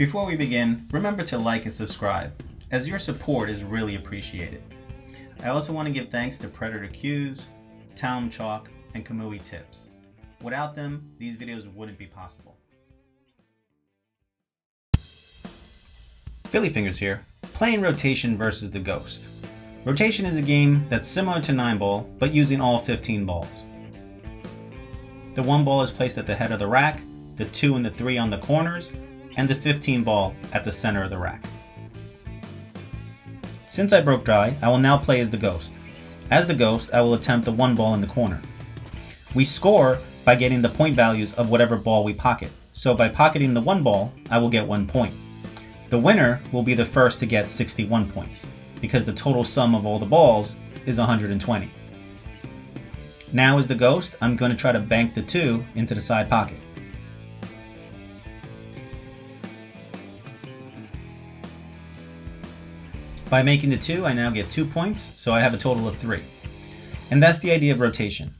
Before we begin, remember to like and subscribe, as your support is really appreciated. I also want to give thanks to Predator Q's, Talm Chalk, and Kamui Tips. Without them, these videos wouldn't be possible. Philly Fingers here, playing Rotation versus the Ghost. Rotation is a game that's similar to 9-ball, but using all 15 balls. The 1 ball is placed at the head of the rack, the 2 and the 3 on the corners, and the 15 ball at the center of the rack. Since I broke dry, I will now play as the Ghost. As the Ghost, I will attempt the 1 ball in the corner. We score by getting the point values of whatever ball we pocket, so by pocketing the 1 ball, I will get 1 point. The winner will be the first to get 61 points, because the total sum of all the balls is 120. Now as the Ghost, I'm going to try to bank the 2 into the side pocket. By making the 2, I now get 2 points, so I have a total of 3. And that's the idea of rotation.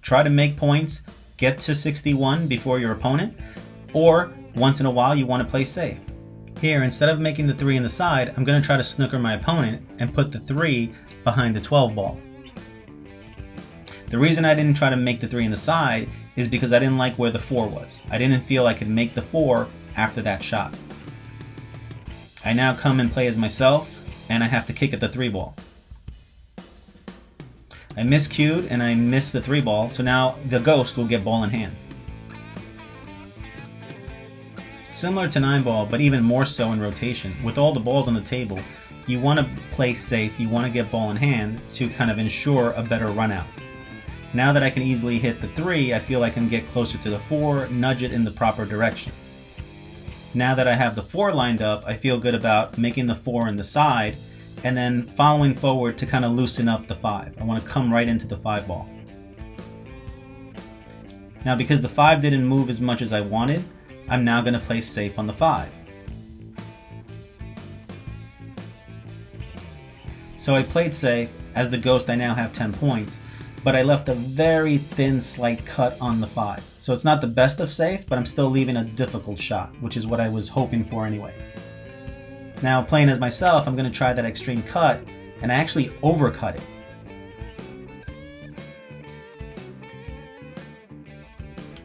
Try to make points, get to 61 before your opponent, or once in a while you want to play safe. Here, instead of making the 3 in the side, I'm going to try to snooker my opponent and put the 3 behind the 12 ball. The reason I didn't try to make the 3 in the side is because I didn't like where the 4 was. I didn't feel I could make the 4 after that shot. I now come and play as myself, and I have to kick at the 3 ball. I miscued and I missed the 3 ball, so now the Ghost will get ball in hand. Similar to 9-ball, but even more so in rotation, with all the balls on the table, you want to play safe, you want to get ball in hand to kind of ensure a better run out. Now that I can easily hit the 3, I feel I can get closer to the 4, nudge it in the proper direction. Now that I have the 4 lined up, I feel good about making the 4 in the side and then following forward to kind of loosen up the 5. I want to come right into the 5 ball. Now because the 5 didn't move as much as I wanted, I'm now going to play safe on the 5. So I played safe. As the Ghost, I now have 10 points, but I left a very thin slight cut on the 5. So it's not the best of safe, but I'm still leaving a difficult shot, which is what I was hoping for anyway. Now playing as myself, I'm going to try that extreme cut, and I actually overcut it.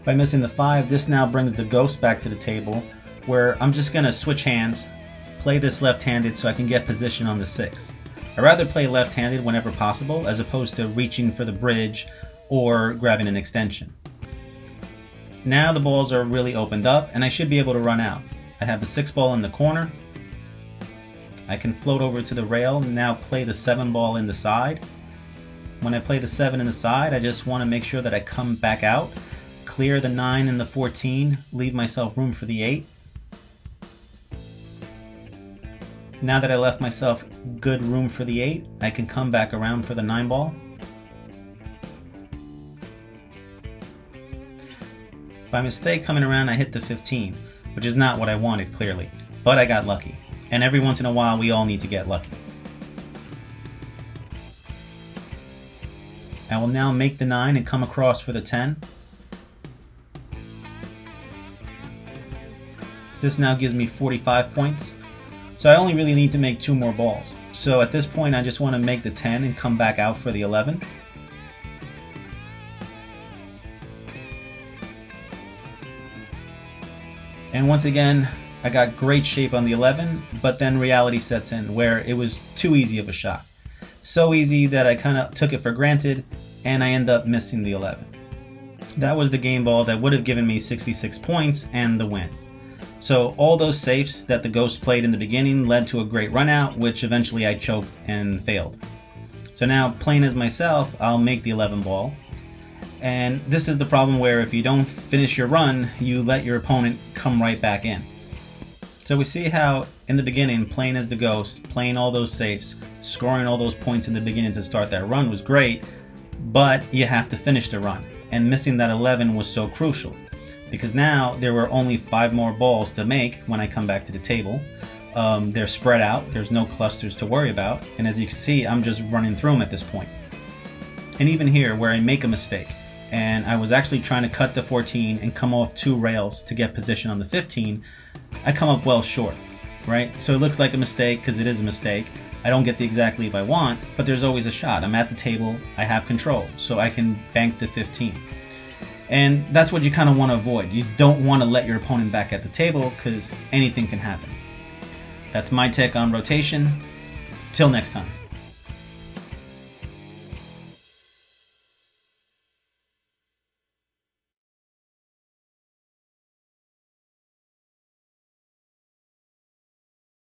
By missing the 5, this now brings the Ghost back to the table, where I'm just going to switch hands, play this left-handed so I can get position on the 6. I'd rather play left-handed whenever possible, as opposed to reaching for the bridge or grabbing an extension. Now the balls are really opened up and I should be able to run out. I have the 6 ball in the corner. I can float over to the rail and now play the 7 ball in the side. When I play the 7 in the side, I just want to make sure that I come back out, clear the 9 and the 14, leave myself room for the 8. Now that I left myself good room for the 8, I can come back around for the 9 ball. By mistake coming around, I hit the 15, which is not what I wanted clearly, but I got lucky. And every once in a while, we all need to get lucky. I will now make the 9 and come across for the 10. This now gives me 45 points. So I only really need to make 2 more balls. So at this point, I just want to make the 10 and come back out for the 11. And once again, I got great shape on the 11, but then reality sets in where it was too easy of a shot. So easy that I kind of took it for granted, and I end up missing the 11. That was the game ball that would have given me 66 points and the win. So all those safes that the Ghost played in the beginning led to a great run out, which eventually I choked and failed. So now playing as myself, I'll make the 11 ball. And this is the problem where if you don't finish your run, you let your opponent come right back in. So we see how in the beginning, playing as the Ghost, playing all those safes, scoring all those points in the beginning to start that run was great, but you have to finish the run. And missing that 11 was so crucial, because now there were only 5 more balls to make when I come back to the table. They're spread out, there's no clusters to worry about, and as you can see, I'm just running through them at this point. And even here, where I make a mistake, and I was actually trying to cut the 14 and come off 2 rails to get position on the 15, I come up well short, right? So it looks like a mistake because it is a mistake. I don't get the exact leave I want, but there's always a shot. I'm at the table, I have control, so I can bank the 15. And that's what you kind of want to avoid. You don't want to let your opponent back at the table because anything can happen. That's my take on rotation. Till next time.